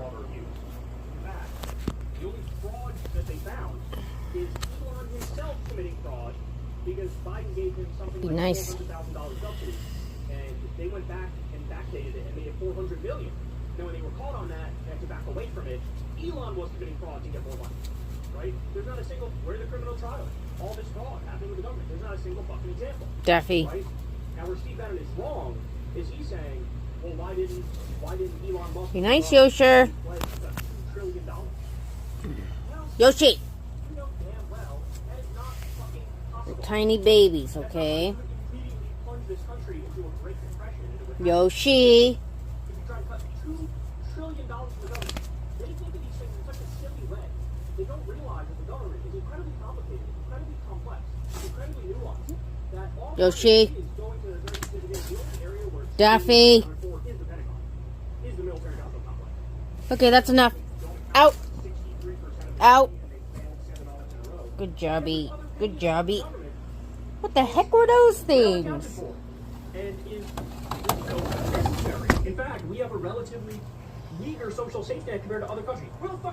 fraud or abuse. In fact, the only fraud that they found is Elon himself committing fraud because Biden gave him something like $400,000 subsidy, and they went back and backdated it and made it $400 million. Now, when they were caught on that and had to back away from it, Elon was committing fraud to get more money. Right? There's not a single. Where's the criminal trial? All this fraud happening with the government. There's not a single fucking example. Daffy. Right? Now, where Steve Bannon is wrong is he's saying, well, why didn't Elon Musk? Be nice, Yoshi. $2 trillion? Well, Yoshi. you know damn well that is not fucking possible. They're tiny babies, okay? That's not immediately plunge this country into a Great Depression. Yoshi. If you try to cut $2 trillion from the government, they think of these things in such a silly way. They don't realize that the government is incredibly complicated, incredibly complex, incredibly nuanced. That all Yoshi. is going to a very specific area where Daffy. is the Pentagon, is the military industrial complex. Okay, that's enough. Out. Out. Good jobby. Good jobby. What the heck were those things? And is necessary. In fact, we have a relatively meager social safety net compared to other countries. Where the fuck